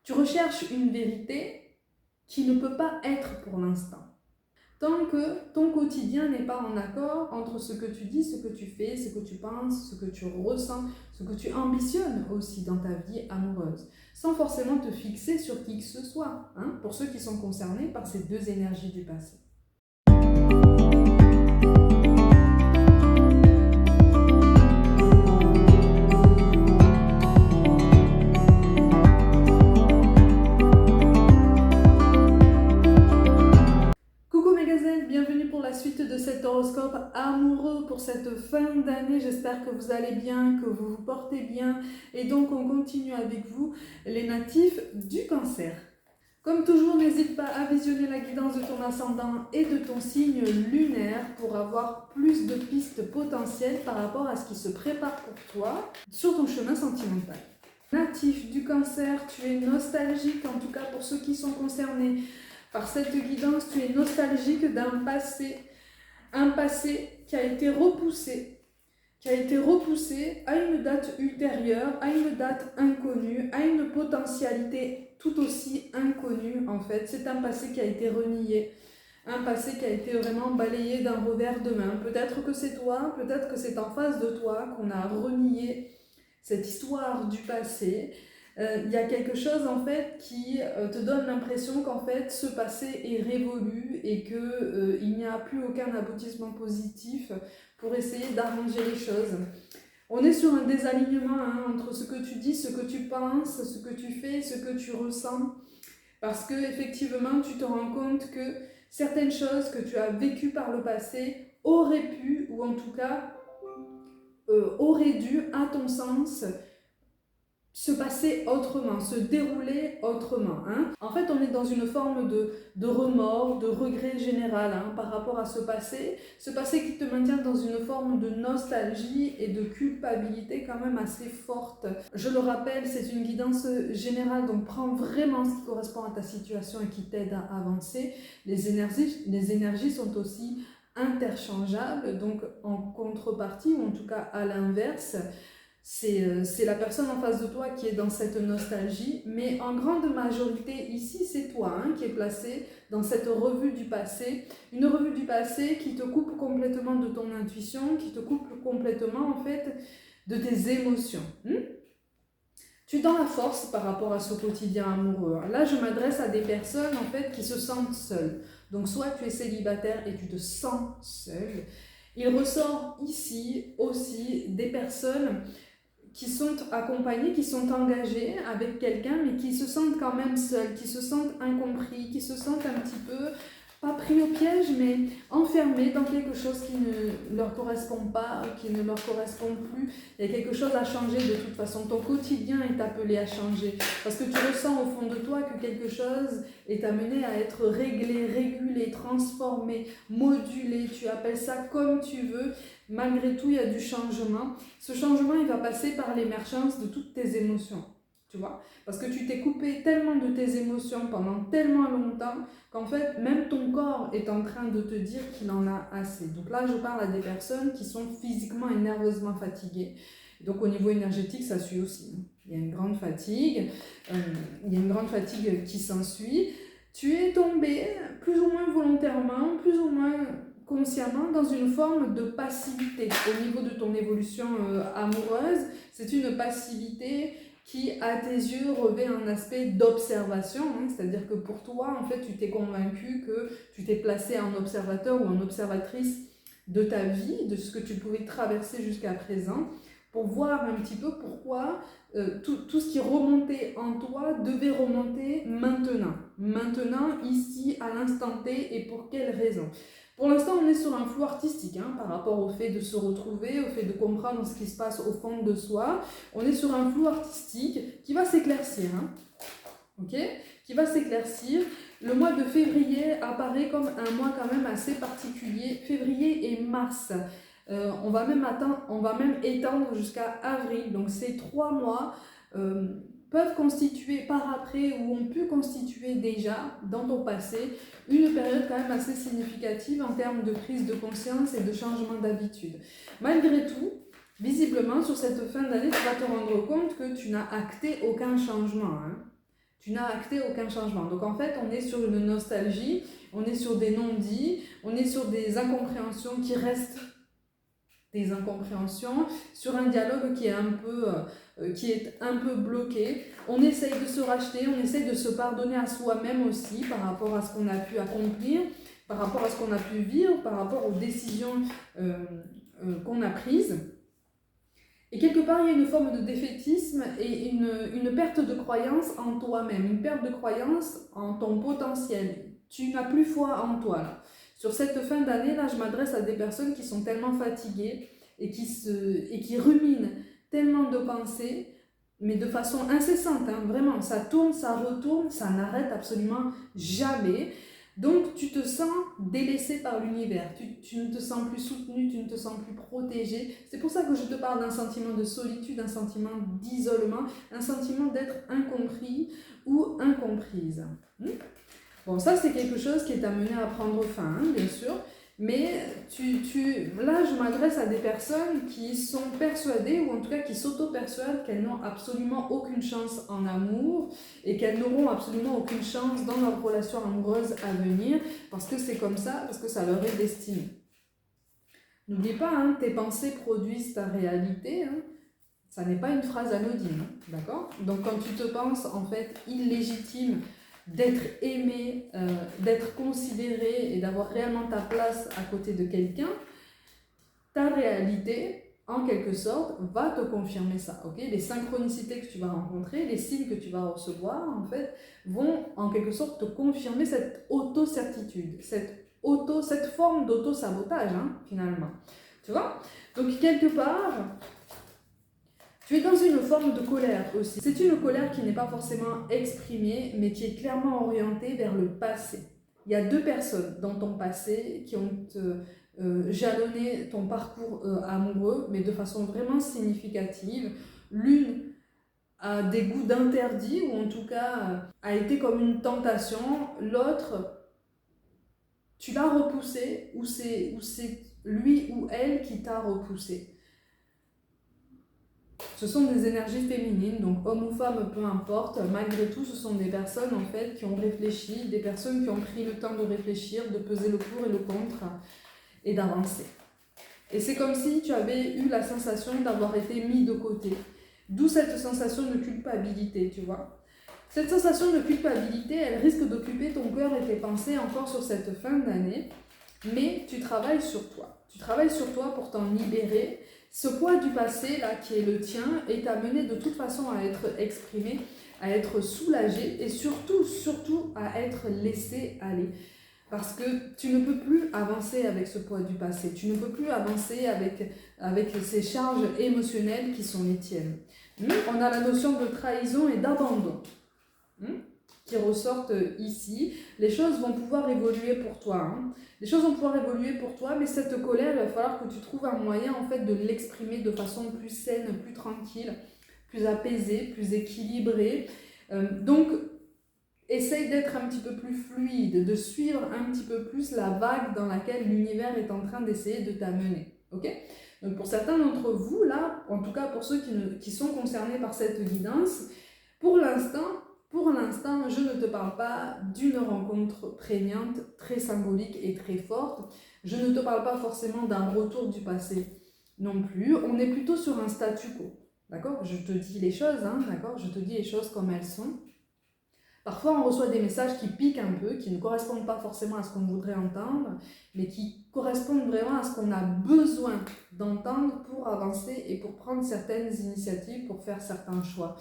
Tu recherches une vérité qui ne peut pas être pour l'instant. Tant que ton quotidien n'est pas en accord entre ce que tu dis, ce que tu fais, ce que tu penses, ce que tu ressens, ce que tu ambitionnes aussi dans ta vie amoureuse, sans forcément te fixer sur qui que ce soit, hein, pour ceux qui sont concernés par ces deux énergies du passé. Bienvenue pour la suite de cet horoscope amoureux pour cette fin d'année. J'espère que vous allez bien, que vous vous portez bien. Et donc, on continue avec vous, les natifs du Cancer. Comme toujours, n'hésite pas à visionner la guidance de ton ascendant et de ton signe lunaire pour avoir plus de pistes potentielles par rapport à ce qui se prépare pour toi sur ton chemin sentimental. Natif du Cancer, tu es nostalgique, en tout cas pour ceux qui sont concernés. Par cette guidance, tu es nostalgique d'un passé, un passé qui a été repoussé à une date ultérieure, à une date inconnue, à une potentialité tout aussi inconnue en fait. C'est un passé qui a été renié, un passé qui a été vraiment balayé d'un revers de main. Peut-être que c'est toi, peut-être que c'est en face de toi qu'on a renié cette histoire du passé. Il y a quelque chose en fait qui te donne l'impression qu'en fait ce passé est révolu et qu'il n'y a plus aucun aboutissement positif pour essayer d'arranger les choses. On est sur un désalignement entre ce que tu dis, ce que tu penses, ce que tu fais, ce que tu ressens, parce que effectivement tu te rends compte que certaines choses que tu as vécues par le passé auraient pu, ou en tout cas auraient dû, à ton sens, se passer autrement, se dérouler autrement. Hein. En fait, on est dans une forme de remords, de regret général par rapport à ce passé qui te maintient dans une forme de nostalgie et de culpabilité quand même assez forte. Je le rappelle, c'est une guidance générale, donc prends vraiment ce qui correspond à ta situation et qui t'aide à avancer. Les énergies sont aussi interchangeables, donc en contrepartie, ou en tout cas à l'inverse, c'est la personne en face de toi qui est dans cette nostalgie, mais en grande majorité ici c'est toi qui est placé dans cette revue du passé, une revue du passé qui te coupe complètement de ton intuition, qui te coupe complètement en fait de tes émotions. Tu es dans la force par rapport à ce quotidien amoureux. Là je m'adresse à des personnes en fait qui se sentent seules. Donc soit tu es célibataire et tu te sens seul. Il ressort ici aussi des personnes qui sont accompagnés, qui sont engagés avec quelqu'un, mais qui se sentent quand même seuls, qui se sentent incompris, qui se sentent un petit peu, pas pris au piège, mais enfermés dans quelque chose qui ne leur correspond pas, qui ne leur correspond plus. Il y a quelque chose à changer de toute façon. Ton quotidien est appelé à changer. Parce que tu ressens au fond de toi que quelque chose est amené à être réglé, régulé, transformé, modulé. Tu appelles ça comme tu veux. Malgré tout, il y a du changement. Ce changement, il va passer par l'émergence de toutes tes émotions. Tu vois ? Parce que tu t'es coupé tellement de tes émotions pendant tellement longtemps qu'en fait, même ton corps est en train de te dire qu'il en a assez. Donc là, je parle à des personnes qui sont physiquement et nerveusement fatiguées. Donc au niveau énergétique, ça suit aussi. Il y a une grande fatigue, qui s'ensuit. Tu es tombé, plus ou moins volontairement, plus ou moins consciemment, dans une forme de passivité. Au niveau de ton évolution amoureuse, c'est une passivité qui, à tes yeux, revêt un aspect d'observation, c'est-à-dire que pour toi, en fait, tu t'es convaincu que tu t'es placé en observateur ou en observatrice de ta vie, de ce que tu pouvais traverser jusqu'à présent, pour voir un petit peu pourquoi tout ce qui remontait en toi devait remonter maintenant, ici, à l'instant T, et pour quelles raisons. Pour l'instant, on est sur un flou artistique par rapport au fait de se retrouver, au fait de comprendre ce qui se passe au fond de soi. On est sur un flou artistique qui va s'éclaircir. Qui va s'éclaircir. Le mois de février apparaît comme un mois quand même assez particulier. Février et mars. On va même étendre jusqu'à avril. Donc ces 3 mois peuvent constituer par après ou ont pu constituer déjà dans ton passé une période quand même assez significative en termes de prise de conscience et de changement d'habitude. Malgré tout, visiblement sur cette fin d'année, tu vas te rendre compte que tu n'as acté aucun changement. Tu n'as acté aucun changement. Donc en fait, on est sur une nostalgie, on est sur des non-dits, on est sur des incompréhensions qui restent des incompréhensions, sur un dialogue qui est un peu bloqué. On essaye de se racheter, on essaye de se pardonner à soi-même aussi par rapport à ce qu'on a pu accomplir, par rapport à ce qu'on a pu vivre, par rapport aux décisions qu'on a prises. Et quelque part, il y a une forme de défaitisme et une perte de croyance en toi-même, une perte de croyance en ton potentiel. Tu n'as plus foi en toi, là. Sur cette fin d'année, là, je m'adresse à des personnes qui sont tellement fatiguées et qui ruminent tellement de pensées, mais de façon incessante, hein, vraiment. Ça tourne, ça retourne, ça n'arrête absolument jamais. Donc, tu te sens délaissé par l'univers, tu ne te sens plus soutenu, tu ne te sens plus protégé. C'est pour ça que je te parle d'un sentiment de solitude, un sentiment d'isolement, un sentiment d'être incompris ou incomprise. Bon, ça, c'est quelque chose qui est amené à prendre fin, hein, bien sûr. Mais là, je m'adresse à des personnes qui sont persuadées, ou en tout cas qui s'auto-persuadent qu'elles n'ont absolument aucune chance en amour et qu'elles n'auront absolument aucune chance dans leur relation amoureuse à venir, parce que c'est comme ça, parce que ça leur est destiné. N'oublie pas, hein, tes pensées produisent ta réalité, hein. Ça n'est pas une phrase anodine, hein, d'accord? Donc quand tu te penses en fait illégitime, d'être aimé, d'être considéré et d'avoir réellement ta place à côté de quelqu'un, ta réalité, en quelque sorte, va te confirmer ça. Okay, les synchronicités que tu vas rencontrer, les signes que tu vas recevoir, en fait, vont en quelque sorte te confirmer cette auto-certitude, cette forme d'auto-sabotage, hein, finalement. Tu vois? Donc, quelque part, tu es dans une forme de colère aussi. C'est une colère qui n'est pas forcément exprimée, mais qui est clairement orientée vers le passé. Il y a deux personnes dans ton passé qui ont jalonné ton parcours amoureux, mais de façon vraiment significative. L'une a des goûts d'interdit, ou en tout cas a été comme une tentation. L'autre, tu l'as repoussé, ou c'est lui ou elle qui t'a repoussé. Ce sont des énergies féminines, donc homme ou femme, peu importe. Malgré tout, ce sont des personnes en fait qui ont réfléchi, des personnes qui ont pris le temps de réfléchir, de peser le pour et le contre et d'avancer. Et c'est comme si tu avais eu la sensation d'avoir été mis de côté. D'où cette sensation de culpabilité, tu vois. Cette sensation de culpabilité, elle risque d'occuper ton cœur et tes pensées encore sur cette fin d'année, mais tu travailles sur toi. Tu travailles sur toi pour t'en libérer. Ce poids du passé, là, qui est le tien, est amené de toute façon à être exprimé, à être soulagé et surtout à être laissé aller. Parce que tu ne peux plus avancer avec ce poids du passé. Tu ne peux plus avancer avec ces charges émotionnelles qui sont les tiennes. Mais on a la notion de trahison et d'abandon qui ressortent ici. Les choses vont pouvoir évoluer pour toi. Les choses vont pouvoir évoluer pour toi, mais cette colère, il va falloir que tu trouves un moyen en fait de l'exprimer de façon plus saine, plus tranquille, plus apaisée, plus équilibrée. Donc, essaye d'être un petit peu plus fluide, de suivre un petit peu plus la vague dans laquelle l'univers est en train d'essayer de t'amener. Ok ? Donc, pour certains d'entre vous, là, en tout cas pour ceux qui sont concernés par cette guidance, pour l'instant, je ne te parle pas d'une rencontre prégnante, très symbolique et très forte. Je ne te parle pas forcément d'un retour du passé non plus. On est plutôt sur un statu quo. D'accord ? Je te dis les choses, hein, d'accord ? Je te dis les choses comme elles sont. Parfois, on reçoit des messages qui piquent un peu, qui ne correspondent pas forcément à ce qu'on voudrait entendre, mais qui correspondent vraiment à ce qu'on a besoin d'entendre pour avancer et pour prendre certaines initiatives, pour faire certains choix.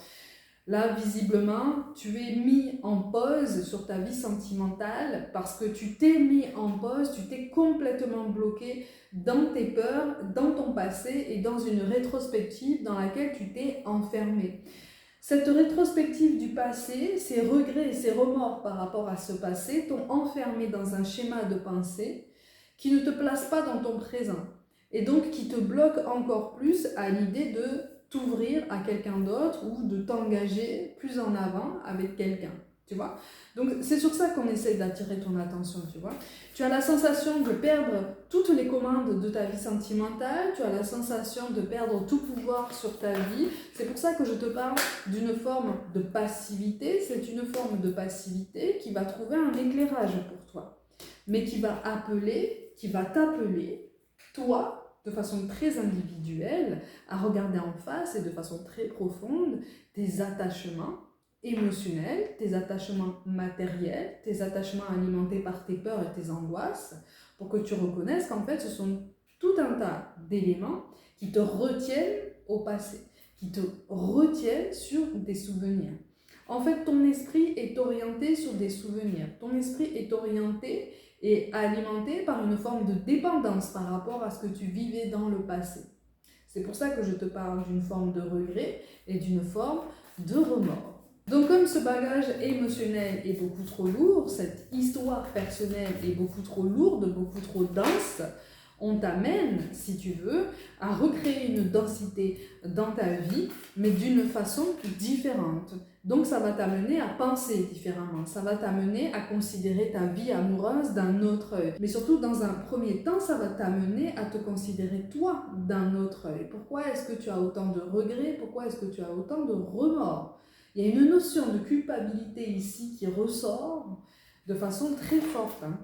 Là, visiblement, tu es mis en pause sur ta vie sentimentale parce que tu t'es mis en pause, tu t'es complètement bloqué dans tes peurs, dans ton passé et dans une rétrospective dans laquelle tu t'es enfermé. Cette rétrospective du passé, ces regrets et ces remords par rapport à ce passé t'ont enfermé dans un schéma de pensée qui ne te place pas dans ton présent et donc qui te bloque encore plus à l'idée de t'ouvrir à quelqu'un d'autre ou de t'engager plus en avant avec quelqu'un. tu vois. Donc c'est sur ça qu'on essaie d'attirer ton attention, tu vois. Tu as la sensation de perdre toutes les commandes de ta vie sentimentale, tu as la sensation de perdre tout pouvoir sur ta vie. C'est pour ça que je te parle d'une forme de passivité. C'est une forme de passivité qui va trouver un éclairage pour toi, mais qui va t'appeler, toi, de façon très individuelle, à regarder en face et de façon très profonde tes attachements émotionnels, tes attachements matériels, tes attachements alimentés par tes peurs et tes angoisses, pour que tu reconnaisses qu'en fait ce sont tout un tas d'éléments qui te retiennent au passé, qui te retiennent sur des souvenirs. En fait, ton esprit est orienté sur des souvenirs. Ton esprit est orienté et alimenté par une forme de dépendance par rapport à ce que tu vivais dans le passé. C'est pour ça que je te parle d'une forme de regret et d'une forme de remords. Donc comme ce bagage émotionnel est beaucoup trop lourd, cette histoire personnelle est beaucoup trop lourde, beaucoup trop dense, on t'amène, si tu veux, à recréer une densité dans ta vie, mais d'une façon différente. Donc ça va t'amener à penser différemment, ça va t'amener à considérer ta vie amoureuse d'un autre œil. Mais surtout, dans un premier temps, ça va t'amener à te considérer toi d'un autre œil. Pourquoi est-ce que tu as autant de regrets? Pourquoi est-ce que tu as autant de remords? Il y a une notion de culpabilité ici qui ressort de façon très forte. Hein.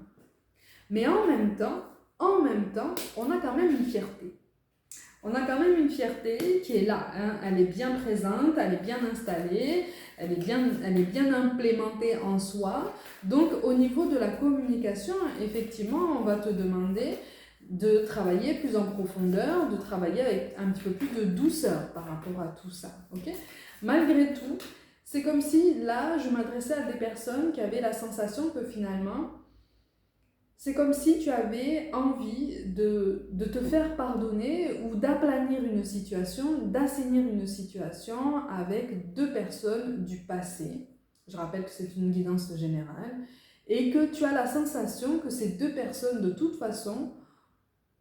Mais en même temps, on a quand même une fierté. On a quand même une fierté qui est là, hein. Elle est bien présente, elle est bien installée, elle est bien implémentée en soi. Donc au niveau de la communication, effectivement, on va te demander de travailler plus en profondeur, de travailler avec un petit peu plus de douceur par rapport à tout ça. Okay? Malgré tout, c'est comme si là, je m'adressais à des personnes qui avaient la sensation que finalement, c'est comme si tu avais envie de te faire pardonner ou d'aplanir une situation, d'assainir une situation avec deux personnes du passé. Je rappelle que c'est une guidance générale. Et que tu as la sensation que ces deux personnes, de toute façon,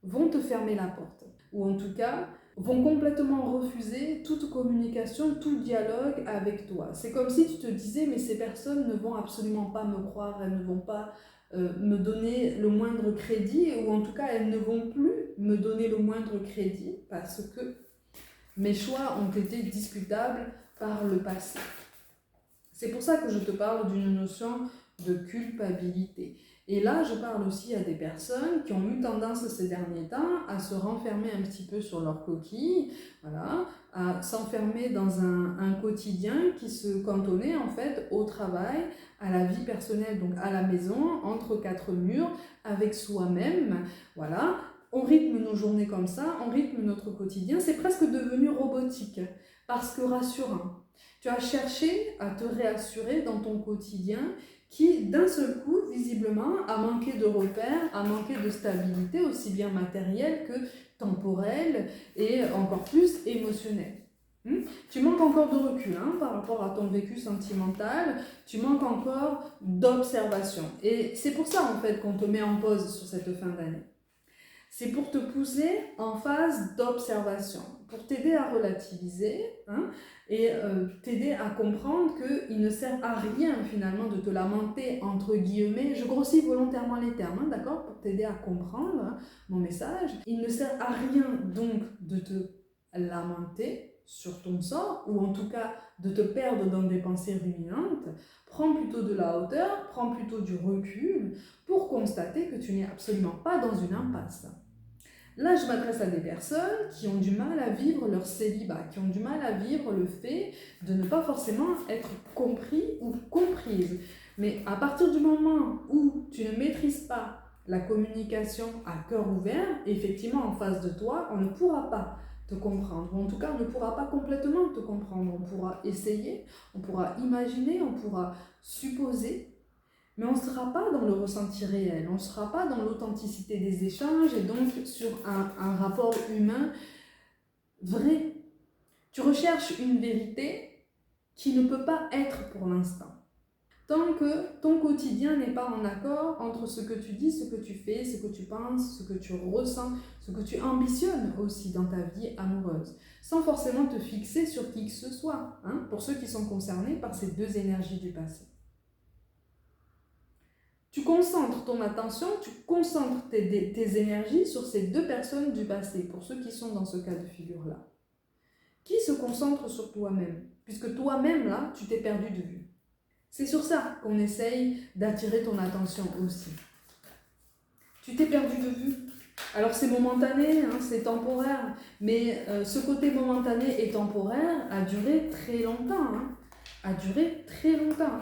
vont te fermer la porte. Ou en tout cas, vont complètement refuser toute communication, tout dialogue avec toi. C'est comme si tu te disais, mais ces personnes ne vont absolument pas me croire, elles ne vont pas me donner le moindre crédit, ou en tout cas, elles ne vont plus me donner le moindre crédit parce que mes choix ont été discutables par le passé. C'est pour ça que je te parle d'une notion de culpabilité. Et là, je parle aussi à des personnes qui ont eu tendance ces derniers temps à se renfermer un petit peu sur leur coquille, voilà, à s'enfermer dans un quotidien qui se cantonnait en fait au travail, à la vie personnelle, donc à la maison, entre quatre murs, avec soi-même, voilà. On rythme nos journées comme ça, on rythme notre quotidien, c'est presque devenu robotique, parce que rassurant. Tu as cherché à te réassurer dans ton quotidien qui, d'un seul coup, visiblement, a manqué de repères, a manqué de stabilité, aussi bien matérielle que temporelle et encore plus émotionnelle. Tu manques encore de recul par rapport à ton vécu sentimental, tu manques encore d'observation. Et c'est pour ça, en fait, qu'on te met en pause sur cette fin d'année. C'est pour te pousser en phase d'observation, pour t'aider à relativiser et t'aider à comprendre qu'il ne sert à rien finalement de te lamenter, entre guillemets, je grossis volontairement les termes, d'accord, pour t'aider à comprendre mon message. Il ne sert à rien donc de te lamenter sur ton sort, ou en tout cas de te perdre dans des pensées ruminantes. Prends plutôt de la hauteur, prends plutôt du recul pour constater que tu n'es absolument pas dans une impasse. Là, je m'adresse à des personnes qui ont du mal à vivre leur célibat, qui ont du mal à vivre le fait de ne pas forcément être compris ou comprise. Mais à partir du moment où tu ne maîtrises pas la communication à cœur ouvert, effectivement, en face de toi, on ne pourra pas te comprendre. Ou en tout cas, on ne pourra pas complètement te comprendre. On pourra essayer, on pourra imaginer, on pourra supposer, mais on ne sera pas dans le ressenti réel, on ne sera pas dans l'authenticité des échanges et donc sur un rapport humain vrai. Tu recherches une vérité qui ne peut pas être pour l'instant. Tant que ton quotidien n'est pas en accord entre ce que tu dis, ce que tu fais, ce que tu penses, ce que tu ressens, ce que tu ambitionnes aussi dans ta vie amoureuse, sans forcément te fixer sur qui que ce soit, pour ceux qui sont concernés par ces deux énergies du passé. Tu concentres ton attention, tu concentres tes énergies sur ces deux personnes du passé, pour ceux qui sont dans ce cas de figure-là. Qui se concentre sur toi-même, puisque toi-même, là, tu t'es perdu de vue. C'est sur ça qu'on essaye d'attirer ton attention aussi. Tu t'es perdu de vue. Alors c'est momentané, hein, c'est temporaire, mais ce côté momentané et temporaire a duré très longtemps. A duré très longtemps.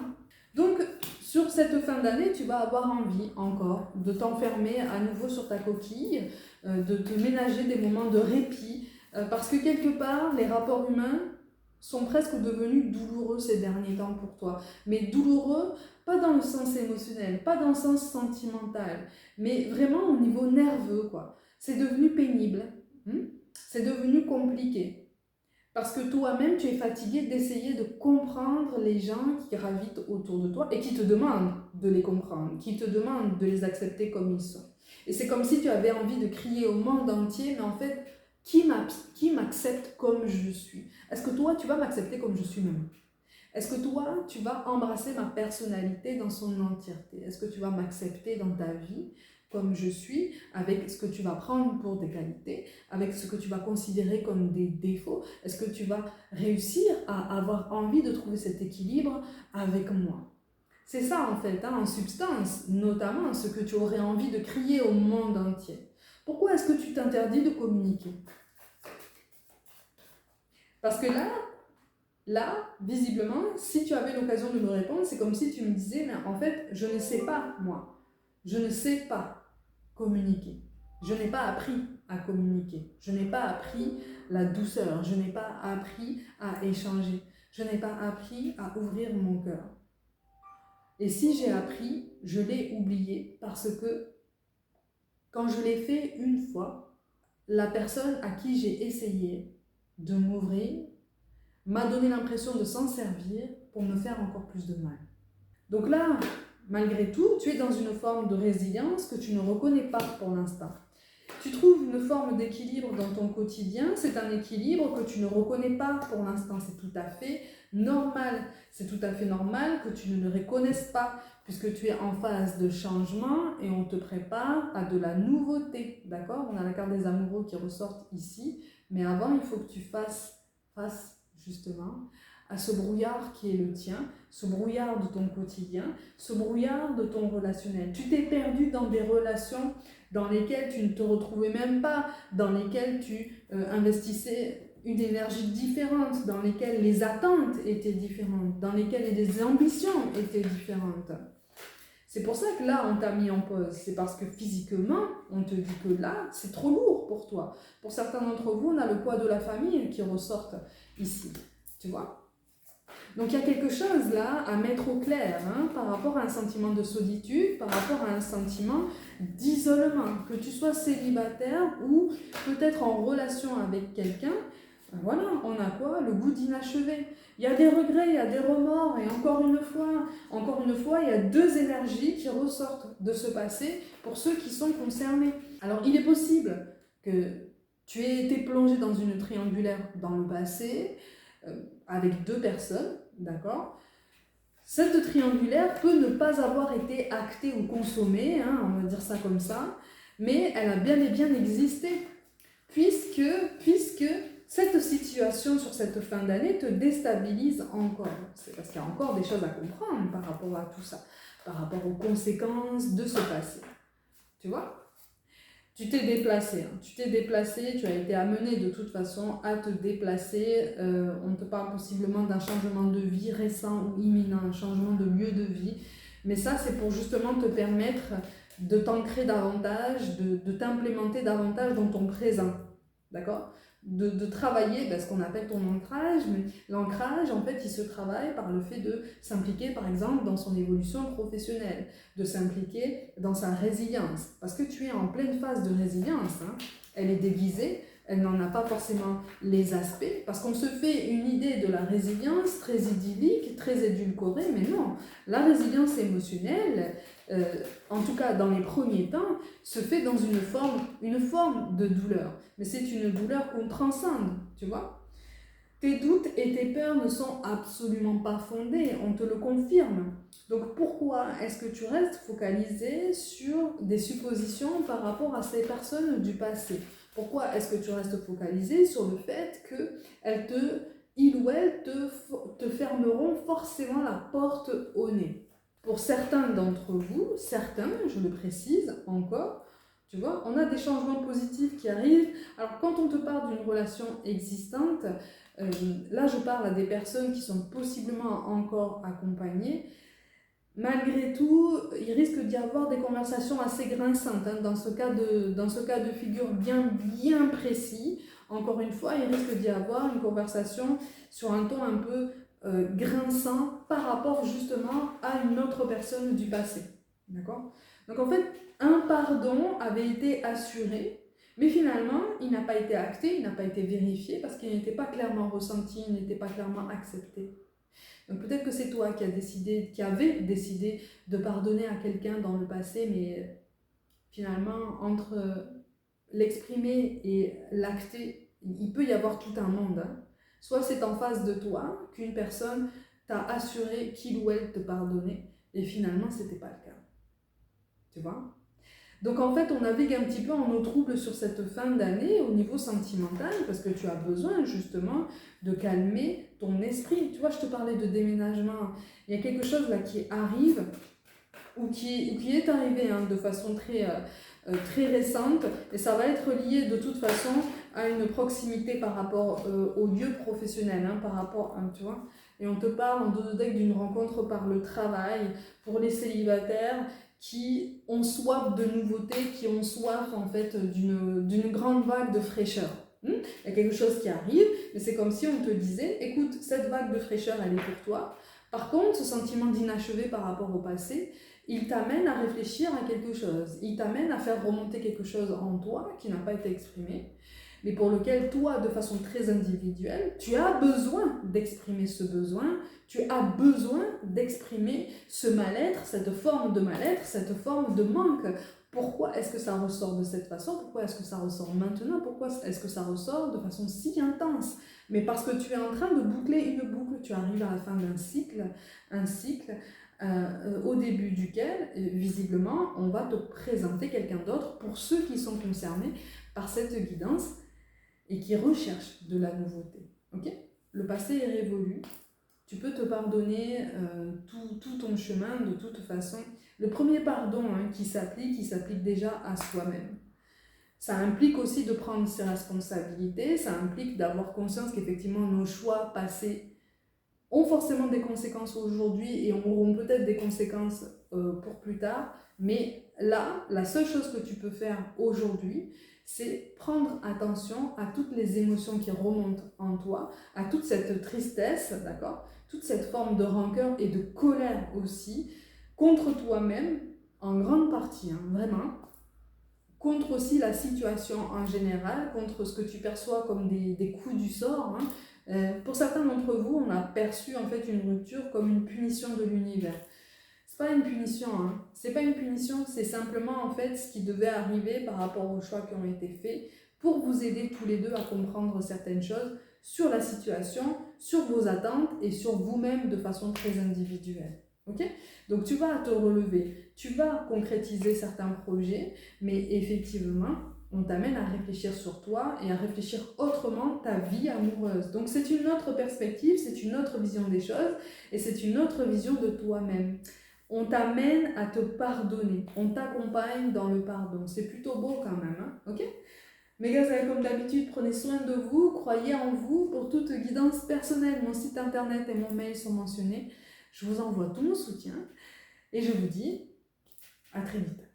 Donc, sur cette fin d'année, tu vas avoir envie encore de t'enfermer à nouveau sur ta coquille, de te ménager des moments de répit, parce que quelque part, les rapports humains sont presque devenus douloureux ces derniers temps pour toi. Mais douloureux, pas dans le sens émotionnel, pas dans le sens sentimental, mais vraiment au niveau nerveux, quoi. C'est devenu pénible, c'est devenu compliqué. Parce que toi-même, tu es fatigué d'essayer de comprendre les gens qui gravitent autour de toi et qui te demandent de les comprendre, qui te demandent de les accepter comme ils sont. Et c'est comme si tu avais envie de crier au monde entier, mais en fait, qui m'accepte comme je suis? Est-ce que toi, tu vas m'accepter comme je suis même? Est-ce que toi, tu vas embrasser ma personnalité dans son entièreté? Est-ce que tu vas m'accepter dans ta vie comme je suis, avec ce que tu vas prendre pour des qualités, avec ce que tu vas considérer comme des défauts? Est-ce que tu vas réussir à avoir envie de trouver cet équilibre avec moi? C'est ça en fait, en substance, notamment ce que tu aurais envie de crier au monde entier. Pourquoi est-ce que tu t'interdis de communiquer? Parce que là, visiblement, si tu avais l'occasion de me répondre, c'est comme si tu me disais, mais en fait, je ne sais pas, moi. Je ne sais pas communiquer. Je n'ai pas appris à communiquer. Je n'ai pas appris la douceur. Je n'ai pas appris à échanger. Je n'ai pas appris à ouvrir mon cœur. Et si j'ai appris, je l'ai oublié parce que quand je l'ai fait une fois, la personne à qui j'ai essayé de m'ouvrir m'a donné l'impression de s'en servir pour me faire encore plus de mal. Donc là, malgré tout, tu es dans une forme de résilience que tu ne reconnais pas pour l'instant. Tu trouves une forme d'équilibre dans ton quotidien, c'est un équilibre que tu ne reconnais pas pour l'instant, c'est tout à fait normal. C'est tout à fait normal que tu ne le reconnaisses pas, puisque tu es en phase de changement et on te prépare à de la nouveauté, d'accord? On a la carte des amoureux qui ressortent ici, mais avant, il faut que tu fasses face justement à ce brouillard qui est le tien, ce brouillard de ton quotidien, ce brouillard de ton relationnel. Tu t'es perdu dans des relations dans lesquelles tu ne te retrouvais même pas, dans lesquelles tu investissais une énergie différente, dans lesquelles les attentes étaient différentes, dans lesquelles les ambitions étaient différentes. C'est pour ça que là, on t'a mis en pause. C'est parce que physiquement, on te dit que là, c'est trop lourd pour toi. Pour certains d'entre vous, on a le poids de la famille qui ressort ici. Tu vois ? Donc il y a quelque chose là à mettre au clair par rapport à un sentiment de solitude, par rapport à un sentiment d'isolement. Que tu sois célibataire ou peut-être en relation avec quelqu'un, voilà, on a quoi? Le goût d'inachevé. Il y a des regrets, il y a des remords, et encore une fois, il y a deux énergies qui ressortent de ce passé pour ceux qui sont concernés. Alors il est possible que tu aies été plongé dans une triangulaire dans le passé, avec deux personnes, d'accord? Cette triangulaire peut ne pas avoir été actée ou consommée, on va dire ça comme ça, mais elle a bien et bien existé, puisque cette situation sur cette fin d'année te déstabilise encore. C'est parce qu'il y a encore des choses à comprendre par rapport à tout ça, par rapport aux conséquences de ce passé. Tu vois ? Tu t'es déplacé, tu as été amené de toute façon à te déplacer. On te parle possiblement d'un changement de vie récent ou imminent, un changement de lieu de vie. Mais ça, c'est pour justement te permettre de t'ancrer davantage, de t'implémenter davantage dans ton présent. D'accord ? De travailler ce qu'on appelle ton ancrage, mais l'ancrage, en fait, il se travaille par le fait de s'impliquer, par exemple, dans son évolution professionnelle, de s'impliquer dans sa résilience, parce que tu es en pleine phase de résilience, elle est déguisée, elle n'en a pas forcément les aspects, parce qu'on se fait une idée de la résilience très idyllique, très édulcorée, mais non, la résilience émotionnelle, en tout cas dans les premiers temps, se fait dans une forme de douleur. Mais c'est une douleur qu'on transcende, tu vois. Tes doutes et tes peurs ne sont absolument pas fondés, on te le confirme. Donc pourquoi est-ce que tu restes focalisé sur des suppositions par rapport à ces personnes du passé? Pourquoi est-ce que tu restes focalisé sur le fait il ou elle te fermeront forcément la porte au nez? Pour certains d'entre vous, certains, je le précise encore, tu vois, on a des changements positifs qui arrivent. Alors quand on te parle d'une relation existante, là je parle à des personnes qui sont possiblement encore accompagnées. Malgré tout, il risque d'y avoir des conversations assez grinçantes, hein, dans ce cas de figure bien précis. Encore une fois, il risque d'y avoir une conversation sur un ton un peu grinçant par rapport justement à une autre personne du passé. D'accord? Donc en fait, un pardon avait été assuré, mais finalement, il n'a pas été acté, il n'a pas été vérifié parce qu'il n'était pas clairement ressenti, il n'était pas clairement accepté. Donc peut-être que c'est toi qui avais décidé de pardonner à quelqu'un dans le passé, mais finalement, entre l'exprimer et l'acter, il peut y avoir tout un monde. Hein. Soit c'est en face de toi qu'une personne t'a assuré qu'il ou elle te pardonnait, et finalement, ce n'était pas le cas. Tu vois ? Donc en fait, on navigue un petit peu en eau trouble sur cette fin d'année au niveau sentimental parce que tu as besoin justement de calmer ton esprit. Tu vois, je te parlais de déménagement. Il y a quelque chose là qui arrive ou qui est arrivé hein, de façon très récente et ça va être lié de toute façon à une proximité par rapport au lieu professionnel, hein, par rapport, hein, tu vois. Et on te parle en deux decks d'une rencontre par le travail pour les célibataires qui ont soif de nouveautés, qui ont soif en fait d'une grande vague de fraîcheur. Il y a quelque chose qui arrive, mais c'est comme si on te disait, écoute, cette vague de fraîcheur, elle est pour toi. Par contre, ce sentiment d'inachevé par rapport au passé, il t'amène à réfléchir à quelque chose. Il t'amène à faire remonter quelque chose en toi qui n'a pas été exprimé, mais pour lequel toi, de façon très individuelle, tu as besoin d'exprimer ce besoin, tu as besoin d'exprimer ce mal-être, cette forme de mal-être, cette forme de manque. Pourquoi est-ce que ça ressort de cette façon? Pourquoi est-ce que ça ressort maintenant? Pourquoi est-ce que ça ressort de façon si intense? Mais parce que tu es en train de boucler une boucle, tu arrives à la fin d'un cycle, au début duquel, visiblement, on va te présenter quelqu'un d'autre pour ceux qui sont concernés par cette guidance et qui recherchent de la nouveauté. Okay? Le passé est révolu. Tu peux te pardonner tout ton chemin de toute façon. Le premier pardon hein, qui s'applique déjà à soi-même. Ça implique aussi de prendre ses responsabilités, ça implique d'avoir conscience qu'effectivement nos choix passés ont forcément des conséquences aujourd'hui et auront peut-être des conséquences pour plus tard. Mais là, la seule chose que tu peux faire aujourd'hui, c'est prendre attention à toutes les émotions qui remontent en toi, à toute cette tristesse, d'accord, toute cette forme de rancœur et de colère aussi, contre toi-même, en grande partie, hein, vraiment, contre aussi la situation en général, contre ce que tu perçois comme des coups du sort. Hein. Pour certains d'entre vous, on a perçu en fait une rupture comme une punition de l'univers. C'est pas une punition, hein. C'est pas une punition, c'est simplement en fait ce qui devait arriver par rapport aux choix qui ont été faits pour vous aider tous les deux à comprendre certaines choses sur la situation, sur vos attentes et sur vous-même de façon très individuelle. Okay? Donc tu vas te relever, tu vas concrétiser certains projets, mais effectivement, on t'amène à réfléchir sur toi et à réfléchir autrement ta vie amoureuse. Donc c'est une autre perspective, c'est une autre vision des choses et c'est une autre vision de toi-même. On t'amène à te pardonner, on t'accompagne dans le pardon. C'est plutôt beau quand même, hein? Ok? Mes gars, comme d'habitude, prenez soin de vous, croyez en vous. Pour toute guidance personnelle, mon site internet et mon mail sont mentionnés. Je vous envoie tout mon soutien et je vous dis à très vite.